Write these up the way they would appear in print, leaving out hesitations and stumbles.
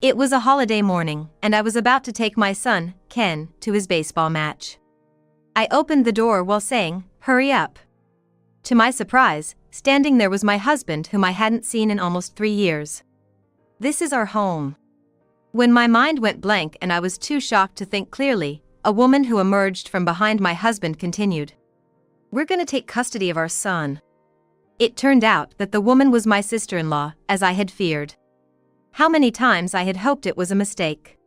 It was a holiday morning, and I was about to take my son, Ken, to his baseball match. I opened the door while saying, "Hurry up." To my surprise, standing there was my husband, whom I hadn't seen in almost 3 years. "This is our home." When my mind went blank and I was too shocked to think clearly, a woman who emerged from behind my husband continued, "We're gonna take custody of our son." It turned out that the woman was my sister-in-law, as I had feared. How many times I had hoped it was a mistake.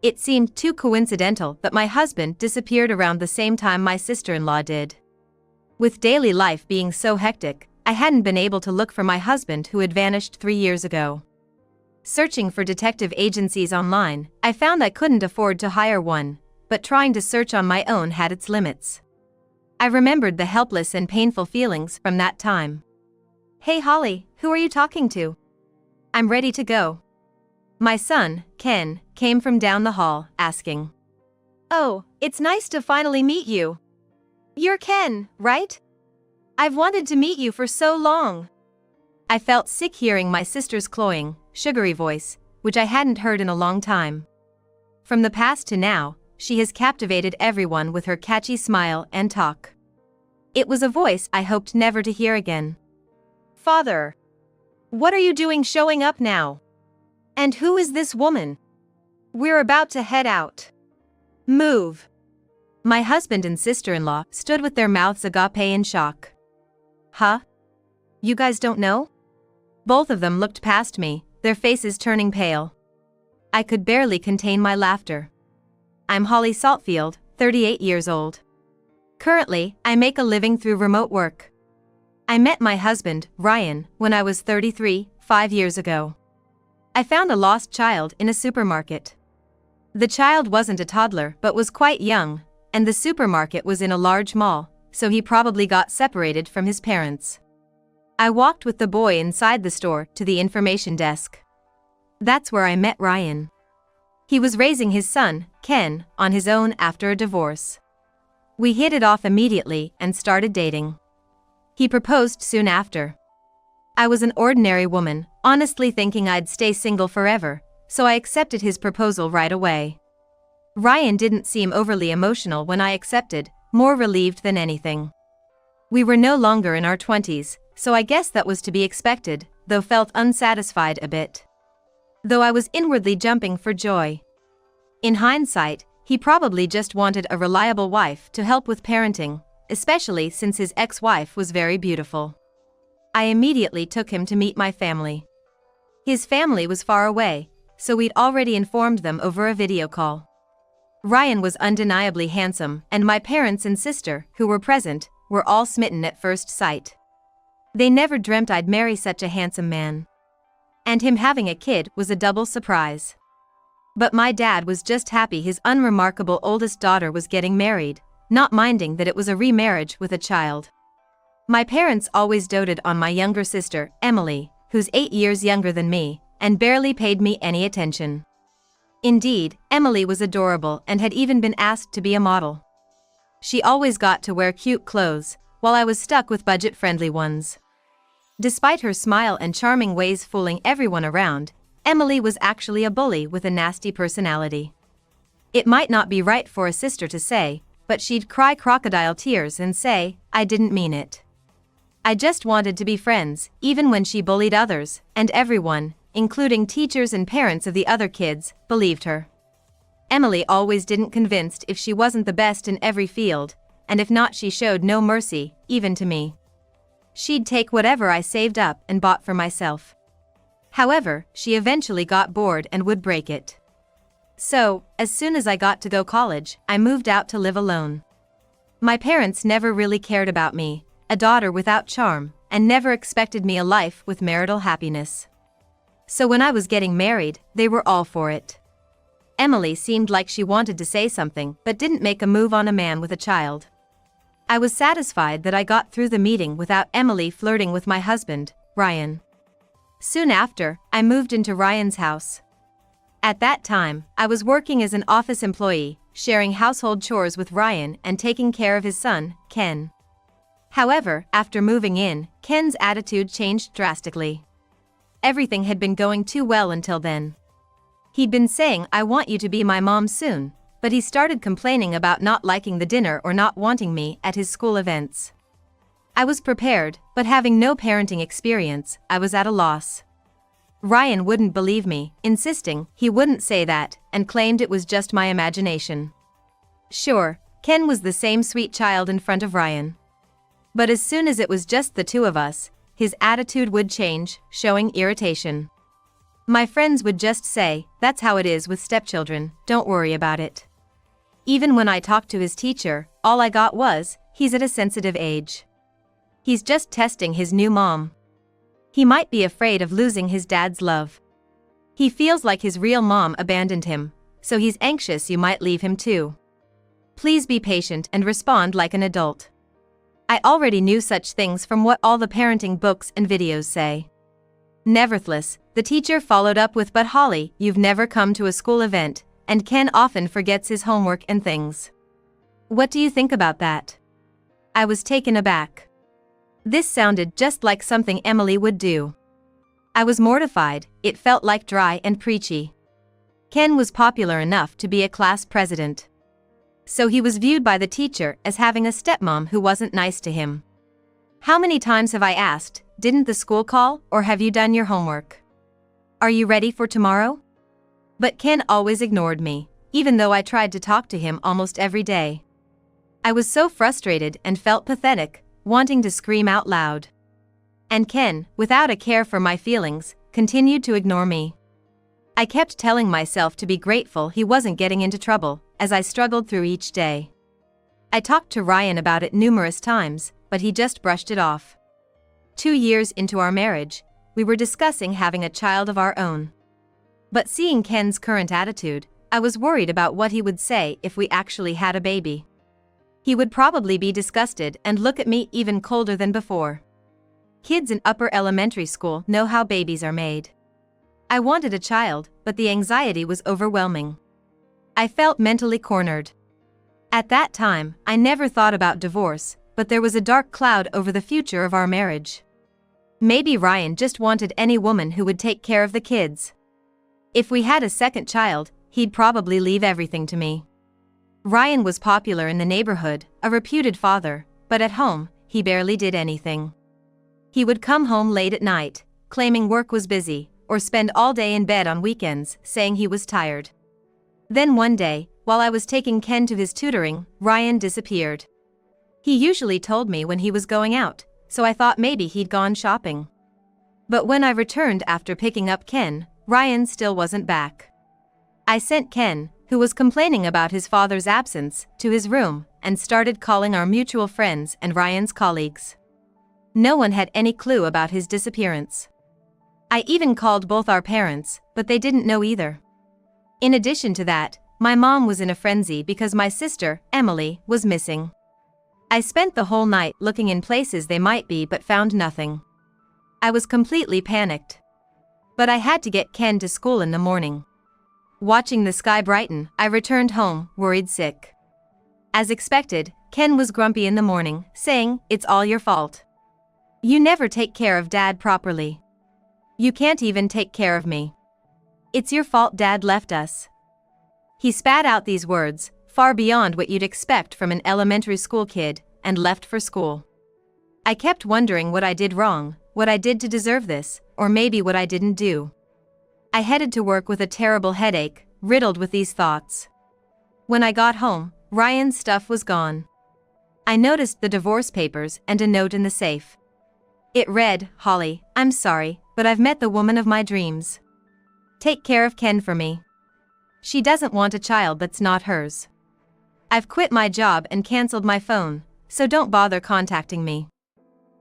It seemed too coincidental that my husband disappeared around the same time my sister-in-law did. With daily life being so hectic, I hadn't been able to look for my husband, who had vanished 3 years ago. Searching for detective agencies online, I found I couldn't afford to hire one, but trying to search on my own had its limits. I remembered the helpless and painful feelings from that time. "Hey Holly, who are you talking to? I'm ready to go." My son, Ken, came from down the hall, asking, "Oh, it's nice to finally meet you. You're Ken, right? I've wanted to meet you for so long." I felt sick hearing my sister's cloying, sugary voice, which I hadn't heard in a long time. From the past to now, she has captivated everyone with her catchy smile and talk. It was a voice I hoped never to hear again. "Father, what are you doing showing up now? And who is this woman? We're about to head out. Move." My husband and sister-in-law stood with their mouths agape in shock. "Huh? You guys don't know?" Both of them looked past me, their faces turning pale. I could barely contain my laughter. I'm Holly Saltfield, 38 years old. Currently, I make a living through remote work. I met my husband, Ryan, when I was 33, 5 years ago. I found a lost child in a supermarket. The child wasn't a toddler but was quite young, and the supermarket was in a large mall, so he probably got separated from his parents. I walked with the boy inside the store to the information desk. That's where I met Ryan. He was raising his son, Ken, on his own after a divorce. We hit it off immediately and started dating. He proposed soon after. I was an ordinary woman, honestly thinking I'd stay single forever, so I accepted his proposal right away. Ryan didn't seem overly emotional when I accepted, more relieved than anything. We were no longer in our 20s, so I guess that was to be expected, though felt unsatisfied a bit. Though I was inwardly jumping for joy. In hindsight, he probably just wanted a reliable wife to help with parenting, especially since his ex-wife was very beautiful. I immediately took him to meet my family. His family was far away, so we'd already informed them over a video call. Ryan was undeniably handsome, and my parents and sister, who were present, were all smitten at first sight. They never dreamt I'd marry such a handsome man. And him having a kid was a double surprise. But my dad was just happy his unremarkable oldest daughter was getting married, not minding that it was a remarriage with a child. My parents always doted on my younger sister, Emily, who's 8 years younger than me, and barely paid me any attention. Indeed, Emily was adorable and had even been asked to be a model. She always got to wear cute clothes, while I was stuck with budget-friendly ones. Despite her smile and charming ways fooling everyone around, Emily was actually a bully with a nasty personality. It might not be right for a sister to say, but she'd cry crocodile tears and say, "I didn't mean it. I just wanted to be friends," even when she bullied others, and everyone, including teachers and parents of the other kids, believed her. Emily always didn't convinced if she wasn't the best in every field, and if not she showed no mercy, even to me. She'd take whatever I saved up and bought for myself. However, she eventually got bored and would break it. So, as soon as I got to go college, I moved out to live alone. My parents never really cared about me, a daughter without charm, and never expected me a life with marital happiness. So when I was getting married, they were all for it. Emily seemed like she wanted to say something but didn't make a move on a man with a child. I was satisfied that I got through the meeting without Emily flirting with my husband, Ryan. Soon after, I moved into Ryan's house. At that time, I was working as an office employee, sharing household chores with Ryan and taking care of his son, Ken. However, after moving in, Ken's attitude changed drastically. Everything had been going too well until then. He'd been saying, "I want you to be my mom soon," but he started complaining about not liking the dinner or not wanting me at his school events. I was prepared, but having no parenting experience, I was at a loss. Ryan wouldn't believe me, insisting he wouldn't say that, and claimed it was just my imagination. Sure, Ken was the same sweet child in front of Ryan. But as soon as it was just the two of us, his attitude would change, showing irritation. My friends would just say, "That's how it is with stepchildren, don't worry about it." Even when I talked to his teacher, all I got was, "He's at a sensitive age. He's just testing his new mom. He might be afraid of losing his dad's love. He feels like his real mom abandoned him, so he's anxious you might leave him too. Please be patient and respond like an adult." I already knew such things from what all the parenting books and videos say. Nevertheless, the teacher followed up with, "But Holly, you've never come to a school event, and Ken often forgets his homework and things. What do you think about that?" I was taken aback. This sounded just like something Emily would do. I was mortified, it felt like dry and preachy. Ken was popular enough to be a class president. So he was viewed by the teacher as having a stepmom who wasn't nice to him. How many times have I asked, "Didn't the school call, or have you done your homework? Are you ready for tomorrow?" But Ken always ignored me, even though I tried to talk to him almost every day. I was so frustrated and felt pathetic, wanting to scream out loud. And Ken, without a care for my feelings, continued to ignore me. I kept telling myself to be grateful he wasn't getting into trouble, as I struggled through each day. I talked to Ryan about it numerous times, but he just brushed it off. 2 years into our marriage, we were discussing having a child of our own. But seeing Ken's current attitude, I was worried about what he would say if we actually had a baby. He would probably be disgusted and look at me even colder than before. Kids in upper elementary school know how babies are made. I wanted a child, but the anxiety was overwhelming. I felt mentally cornered. At that time, I never thought about divorce, but there was a dark cloud over the future of our marriage. Maybe Ryan just wanted any woman who would take care of the kids. If we had a second child, he'd probably leave everything to me. Ryan was popular in the neighborhood, a reputed father, but at home, he barely did anything. He would come home late at night, claiming work was busy, or spend all day in bed on weekends, saying he was tired. Then one day, while I was taking Ken to his tutoring, Ryan disappeared. He usually told me when he was going out, so I thought maybe he'd gone shopping. But when I returned after picking up Ken, Ryan still wasn't back. I sent Ken, who was complaining about his father's absence, to his room, and started calling our mutual friends and Ryan's colleagues. No one had any clue about his disappearance. I even called both our parents, but they didn't know either. In addition to that, my mom was in a frenzy because my sister, Emily, was missing. I spent the whole night looking in places they might be but found nothing. I was completely panicked. But I had to get Ken to school in the morning. Watching the sky brighten, I returned home, worried sick. As expected, Ken was grumpy in the morning, saying, "It's all your fault. You never take care of Dad properly. You can't even take care of me. It's your fault Dad left us." He spat out these words, far beyond what you'd expect from an elementary school kid, and left for school. I kept wondering what I did wrong, what I did to deserve this, or maybe what I didn't do. I headed to work with a terrible headache, riddled with these thoughts. When I got home, Ryan's stuff was gone. I noticed the divorce papers and a note in the safe. It read, "Holly, I'm sorry, but I've met the woman of my dreams. Take care of Ken for me. She doesn't want a child that's not hers. I've quit my job and canceled my phone, so don't bother contacting me.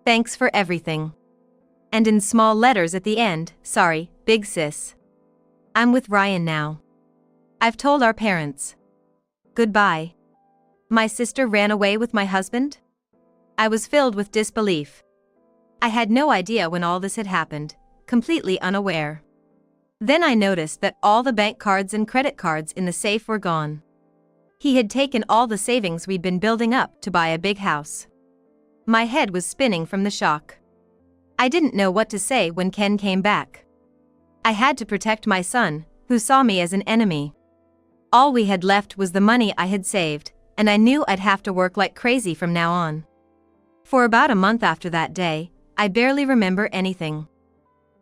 Thanks for everything." And in small letters at the end, "Sorry, big sis. I'm with Ryan now. I've told our parents. Goodbye." My sister ran away with my husband? I was filled with disbelief. I had no idea when all this had happened, completely unaware. Then I noticed that all the bank cards and credit cards in the safe were gone. He had taken all the savings we'd been building up to buy a big house. My head was spinning from the shock. I didn't know what to say when Ken came back. I had to protect my son, who saw me as an enemy. All we had left was the money I had saved, and I knew I'd have to work like crazy from now on. For about a month after that day, I barely remember anything.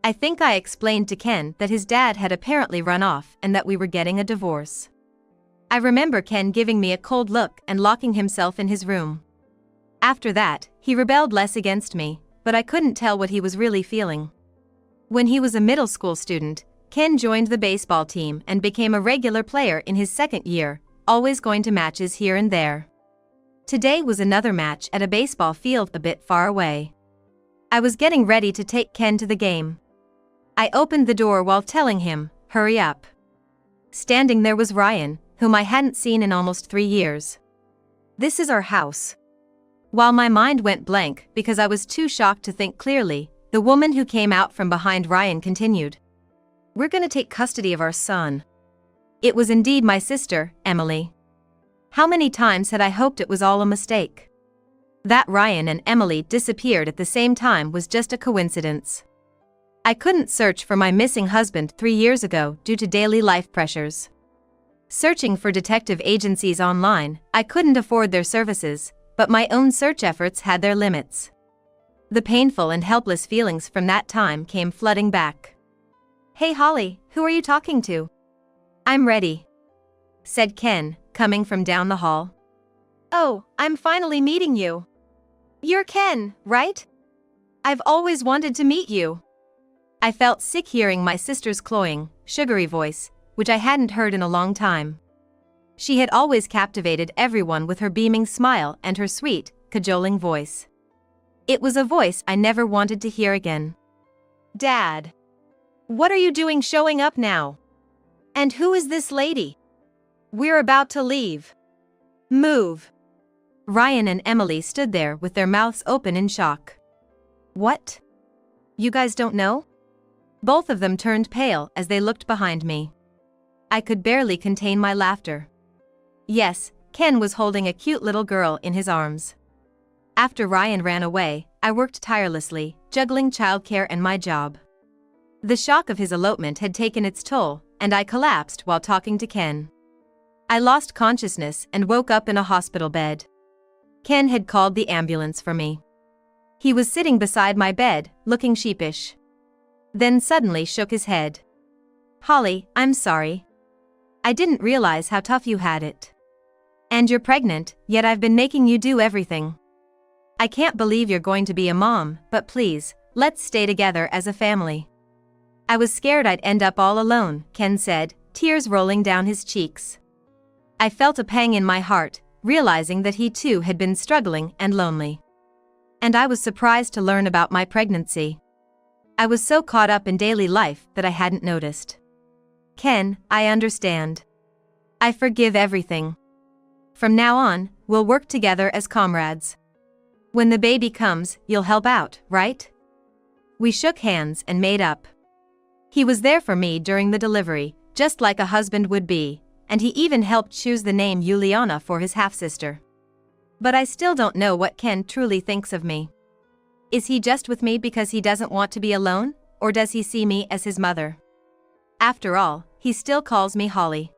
I think I explained to Ken that his dad had apparently run off and that we were getting a divorce. I remember Ken giving me a cold look and locking himself in his room. After that, he rebelled less against me, but I couldn't tell what he was really feeling. When he was a middle school student, Ken joined the baseball team and became a regular player in his second year, always going to matches here and there. Today was another match at a baseball field a bit far away. I was getting ready to take Ken to the game. I opened the door while telling him, "Hurry up." Standing there was Ryan, whom I hadn't seen in almost 3 years. "This is our house." While my mind went blank because I was too shocked to think clearly, the woman who came out from behind Ryan continued, "We're gonna take custody of our son." It was indeed my sister, Emily. How many times had I hoped it was all a mistake? That Ryan and Emily disappeared at the same time was just a coincidence. I couldn't search for my missing husband 3 years ago due to daily life pressures. Searching for detective agencies online, I couldn't afford their services, but my own search efforts had their limits. The painful and helpless feelings from that time came flooding back. "Hey Holly, who are you talking to?" "I'm ready," said Ken, coming from down the hall. "Oh, I'm finally meeting you. You're Ken, right? I've always wanted to meet you." I felt sick hearing my sister's cloying, sugary voice, which I hadn't heard in a long time. She had always captivated everyone with her beaming smile and her sweet, cajoling voice. It was a voice I never wanted to hear again. "Dad, what are you doing showing up now? And who is this lady? We're about to leave. Move." Ryan and Emily stood there with their mouths open in shock. "What? You guys don't know?" Both of them turned pale as they looked behind me. I could barely contain my laughter. Yes, Ken was holding a cute little girl in his arms. After Ryan ran away, I worked tirelessly, juggling childcare and my job. The shock of his elopement had taken its toll, and I collapsed while talking to Ken. I lost consciousness and woke up in a hospital bed. Ken had called the ambulance for me. He was sitting beside my bed, looking sheepish. Then suddenly shook his head. "Holly, I'm sorry. I didn't realize how tough you had it. And you're pregnant, yet I've been making you do everything. I can't believe you're going to be a mom, but please, let's stay together as a family." "I was scared I'd end up all alone," Ken said, tears rolling down his cheeks. I felt a pang in my heart, realizing that he too had been struggling and lonely. And I was surprised to learn about my pregnancy. I was so caught up in daily life that I hadn't noticed. "Ken, I understand. I forgive everything. From now on, we'll work together as comrades. When the baby comes, you'll help out, right?" We shook hands and made up. He was there for me during the delivery, just like a husband would be, and he even helped choose the name Juliana for his half-sister. But I still don't know what Ken truly thinks of me. Is he just with me because he doesn't want to be alone, or does he see me as his mother? After all, he still calls me Holly.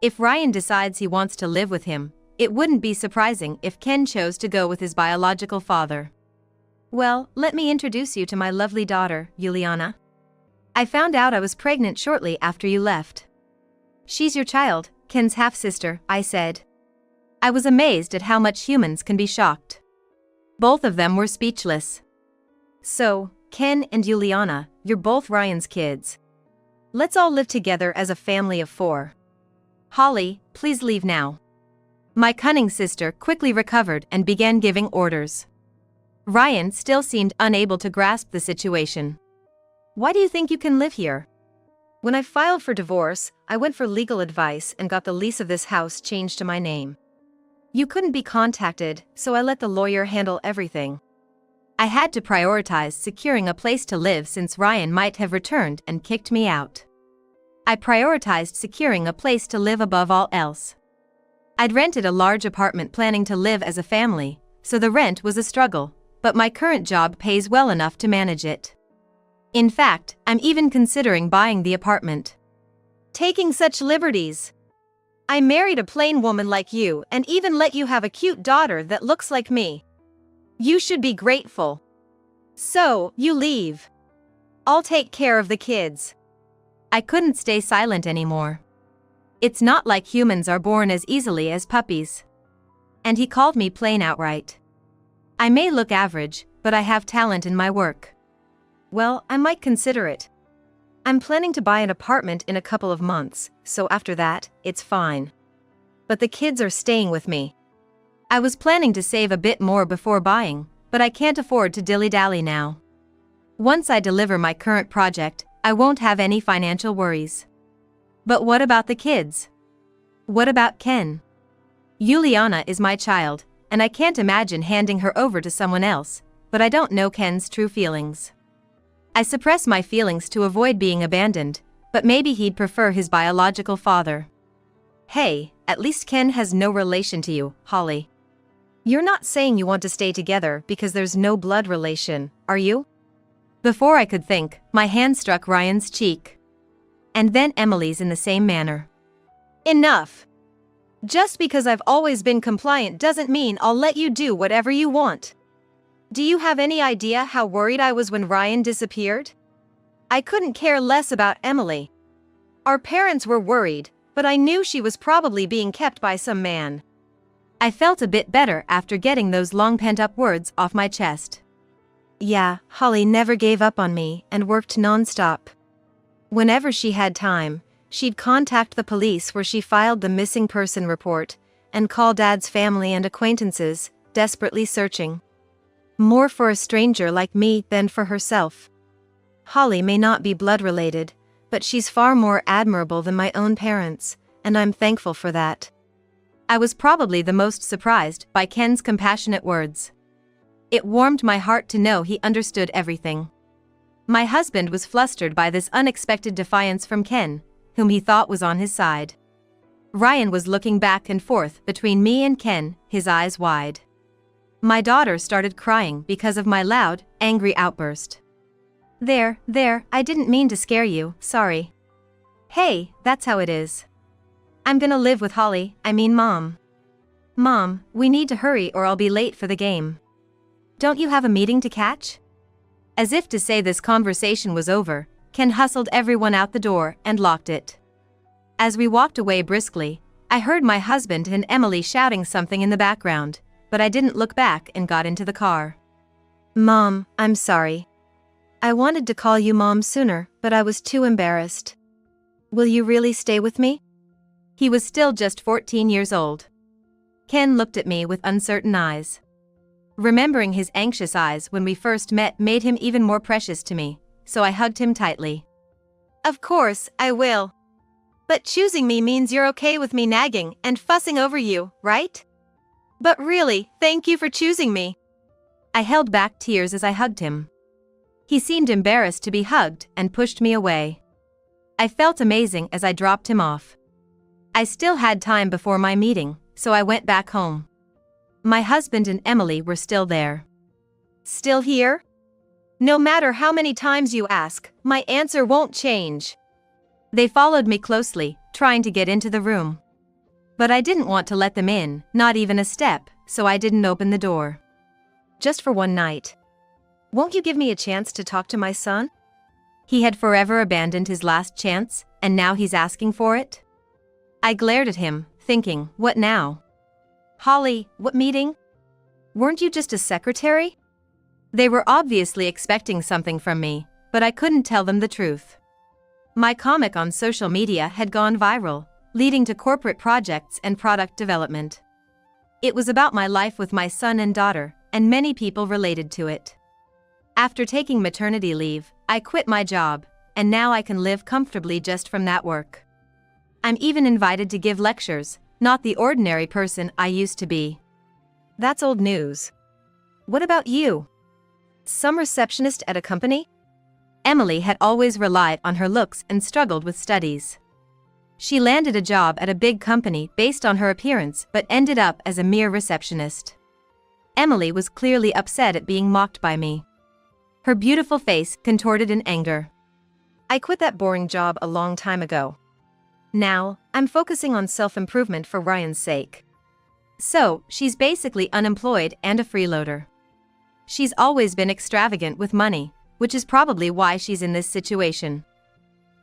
If Ryan decides he wants to live with him, it wouldn't be surprising if Ken chose to go with his biological father. "Well, let me introduce you to my lovely daughter, Juliana. I found out I was pregnant shortly after you left." "She's your child, Ken's half-sister," I said. I was amazed at how much humans can be shocked. Both of them were speechless. "So, Ken and Juliana, you're both Ryan's kids. Let's all live together as a family of 4. Holly, please leave now." My cunning sister quickly recovered and began giving orders. Ryan still seemed unable to grasp the situation. "Why do you think you can live here? When I filed for divorce, I went for legal advice and got the lease of this house changed to my name. You couldn't be contacted, so I let the lawyer handle everything. I had to prioritize securing a place to live since Ryan might have returned and kicked me out. I prioritized securing a place to live above all else. I'd rented a large apartment planning to live as a family, so the rent was a struggle, but my current job pays well enough to manage it. In fact, I'm even considering buying the apartment. Taking such liberties. I married a plain woman like you and even let you have a cute daughter that looks like me. You should be grateful. So, you leave. I'll take care of the kids. I couldn't stay silent anymore. It's not like humans are born as easily as puppies. And he called me plain outright. I may look average, but I have talent in my work. Well, I might consider it. I'm planning to buy an apartment in a couple of months, so after that, it's fine. But the kids are staying with me. I was planning to save a bit more before buying, but I can't afford to dilly-dally now. Once I deliver my current project, I won't have any financial worries. But what about the kids? What about Ken? Juliana is my child, and I can't imagine handing her over to someone else, but I don't know Ken's true feelings. I suppress my feelings to avoid being abandoned, but maybe he'd prefer his biological father. Hey, at least Ken has no relation to you, Holly. You're not saying you want to stay together because there's no blood relation, are you? Before I could think, my hand struck Ryan's cheek. And then Emily's in the same manner. Enough! Just because I've always been compliant doesn't mean I'll let you do whatever you want. Do you have any idea how worried I was when Ryan disappeared? I couldn't care less about Emily. Our parents were worried, but I knew she was probably being kept by some man. I felt a bit better after getting those long pent-up words off my chest. Yeah, Holly never gave up on me and worked non-stop. Whenever she had time, she'd contact the police where she filed the missing person report and call Dad's family and acquaintances, desperately searching. More for a stranger like me than for herself. Holly may not be blood-related, but she's far more admirable than my own parents, and I'm thankful for that. I was probably the most surprised by Ken's compassionate words. It warmed my heart to know he understood everything. My husband was flustered by this unexpected defiance from Ken, whom he thought was on his side. Ryan was looking back and forth between me and Ken, his eyes wide. My daughter started crying because of my loud, angry outburst. There, I didn't mean to scare you, sorry. Hey, that's how it is. I'm gonna live with Holly, Mom. Mom, we need to hurry or I'll be late for the game. Don't you have a meeting to catch? As if to say this conversation was over, Ken hustled everyone out the door and locked it. As we walked away briskly, I heard my husband and Emily shouting something in the background, but I didn't look back and got into the car. Mom, I'm sorry. I wanted to call you Mom sooner, but I was too embarrassed. Will you really stay with me? He was still just 14 years old. Ken looked at me with uncertain eyes. Remembering his anxious eyes when we first met made him even more precious to me, so I hugged him tightly. Of course, I will. But choosing me means you're okay with me nagging and fussing over you, right? But really, thank you for choosing me. I held back tears as I hugged him. He seemed embarrassed to be hugged and pushed me away. I felt amazing as I dropped him off. I still had time before my meeting, so I went back home. My husband and Emily were still there. Still here? No matter how many times you ask, my answer won't change. They followed me closely, trying to get into the room. But I didn't want to let them in, not even a step, so I didn't open the door. Just for one night. Won't you give me a chance to talk to my son? He had forever abandoned his last chance, and now he's asking for it? I glared at him, thinking, what now? Holly, what meeting? Weren't you just a secretary? They were obviously expecting something from me, but I couldn't tell them the truth. My comic on social media had gone viral, leading to corporate projects and product development. It was about my life with my son and daughter, and many people related to it. After taking maternity leave, I quit my job, and now I can live comfortably just from that work. I'm even invited to give lectures, not the ordinary person I used to be. That's old news. What about you? Some receptionist at a company? Emily had always relied on her looks and struggled with studies. She landed a job at a big company based on her appearance but ended up as a mere receptionist. Emily was clearly upset at being mocked by me. Her beautiful face contorted in anger. I quit that boring job a long time ago. Now, I'm focusing on self-improvement for Ryan's sake. So, she's basically unemployed and a freeloader. She's always been extravagant with money, which is probably why she's in this situation.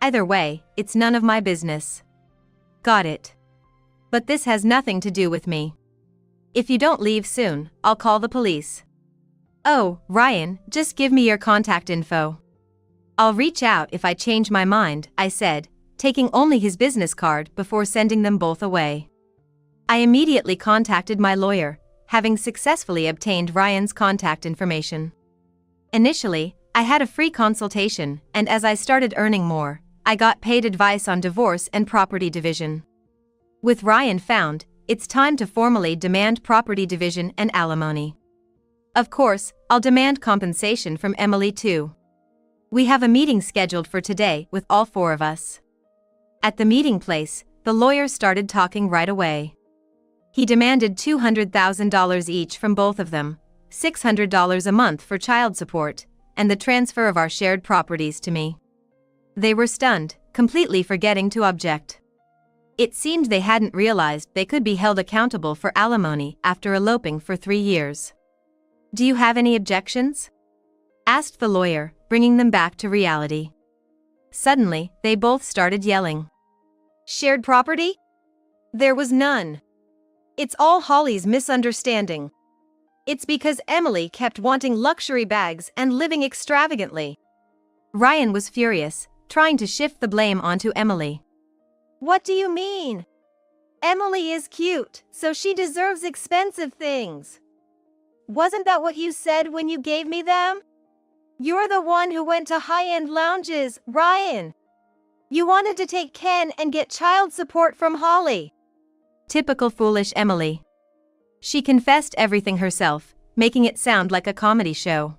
Either way, it's none of my business. Got it. But this has nothing to do with me. If you don't leave soon, I'll call the police. Oh, Ryan, just give me your contact info. I'll reach out if I change my mind, I said, taking only his business card before sending them both away. I immediately contacted my lawyer, having successfully obtained Ryan's contact information. Initially, I had a free consultation, and as I started earning more, I got paid advice on divorce and property division. With Ryan found, it's time to formally demand property division and alimony. Of course, I'll demand compensation from Emily too. We have a meeting scheduled for today with all four of us. At the meeting place, the lawyer started talking right away. He demanded $200,000 each from both of them, $600 a month for child support, and the transfer of our shared properties to me. They were stunned, completely forgetting to object. It seemed they hadn't realized they could be held accountable for alimony after eloping for 3 years. Do you have any objections? Asked the lawyer, bringing them back to reality. Suddenly, they both started yelling. Shared property? There was none. It's all Holly's misunderstanding. It's because Emily kept wanting luxury bags and living extravagantly. Ryan was furious, trying to shift the blame onto Emily. What do you mean? Emily is cute, so she deserves expensive things. Wasn't that what you said when you gave me them? You're the one who went to high-end lounges, Ryan. You wanted to take Ken and get child support from Holly. Typical foolish Emily. She confessed everything herself, making it sound like a comedy show.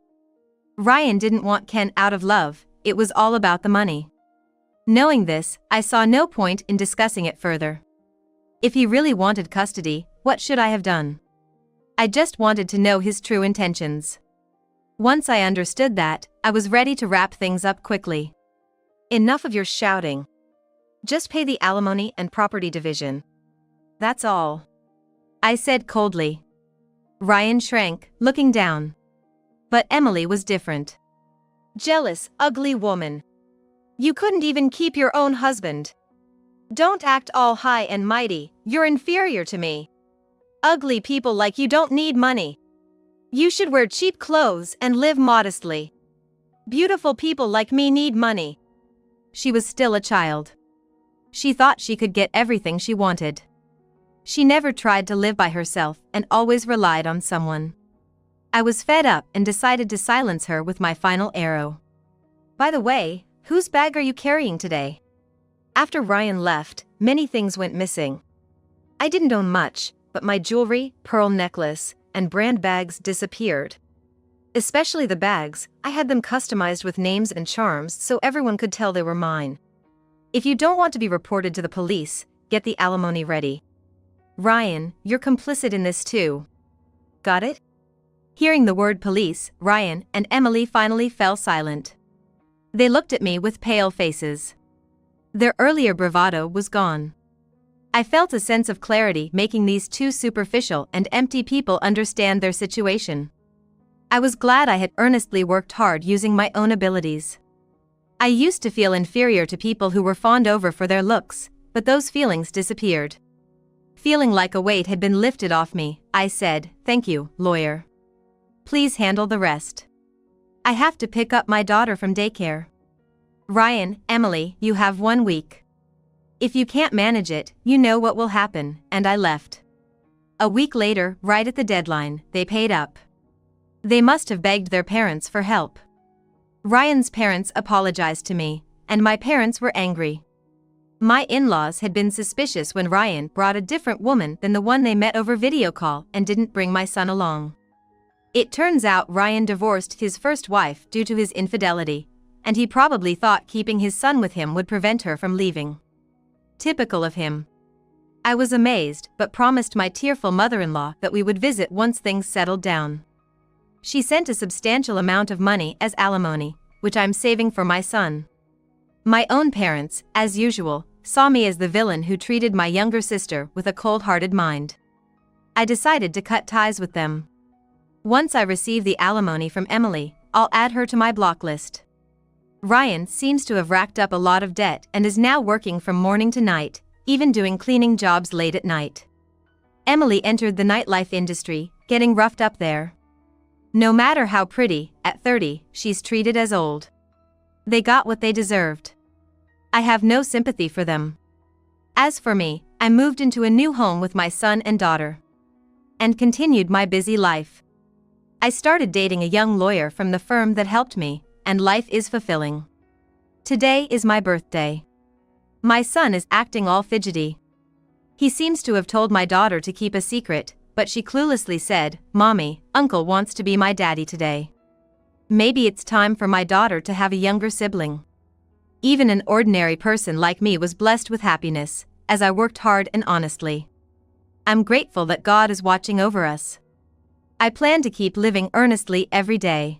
Ryan didn't want Ken out of love, it was all about the money. Knowing this, I saw no point in discussing it further. If he really wanted custody, what should I have done? I just wanted to know his true intentions. Once I understood that, I was ready to wrap things up quickly. Enough of your shouting. Just pay the alimony and property division. That's all. I said coldly. Ryan shrank, looking down. But Emily was different. Jealous, ugly woman. You couldn't even keep your own husband. Don't act all high and mighty, you're inferior to me. Ugly people like you don't need money. You should wear cheap clothes and live modestly. Beautiful people like me need money. She was still a child. She thought she could get everything she wanted. She never tried to live by herself and always relied on someone. I was fed up and decided to silence her with my final arrow. By the way, whose bag are you carrying today? After Ryan left, many things went missing. I didn't own much, but my jewelry, pearl necklace, and brand bags disappeared. Especially the bags, I had them customized with names and charms so everyone could tell they were mine. If you don't want to be reported to the police, get the alimony ready. Ryan, you're complicit in this too. Got it? Hearing the word police, Ryan and Emily finally fell silent. They looked at me with pale faces. Their earlier bravado was gone. I felt a sense of clarity making these two superficial and empty people understand their situation. I was glad I had earnestly worked hard using my own abilities. I used to feel inferior to people who were fawned over for their looks, but those feelings disappeared. Feeling like a weight had been lifted off me, I said, "Thank you, lawyer. Please handle the rest. I have to pick up my daughter from daycare. Ryan, Emily, you have 1 week. If you can't manage it, you know what will happen," and I left. A week later, right at the deadline, they paid up. They must have begged their parents for help. Ryan's parents apologized to me, and my parents were angry. My in-laws had been suspicious when Ryan brought a different woman than the one they met over video call and didn't bring my son along. It turns out Ryan divorced his first wife due to his infidelity, and he probably thought keeping his son with him would prevent her from leaving. Typical of him. I was amazed but promised my tearful mother-in-law that we would visit once things settled down. She sent a substantial amount of money as alimony, which I'm saving for my son. My own parents, as usual, saw me as the villain who treated my younger sister with a cold-hearted mind. I decided to cut ties with them. Once I receive the alimony from Emily, I'll add her to my block list. Ryan seems to have racked up a lot of debt and is now working from morning to night, even doing cleaning jobs late at night. Emily entered the nightlife industry, getting roughed up there. No matter how pretty, at 30, she's treated as old. They got what they deserved. I have no sympathy for them. As for me, I moved into a new home with my son and daughter. And continued my busy life. I started dating a young lawyer from the firm that helped me, and life is fulfilling. Today is my birthday. My son is acting all fidgety. He seems to have told my daughter to keep a secret, but she cluelessly said, "Mommy, Uncle wants to be my daddy today." Maybe it's time for my daughter to have a younger sibling. Even an ordinary person like me was blessed with happiness, as I worked hard and honestly. I'm grateful that God is watching over us. I plan to keep living earnestly every day.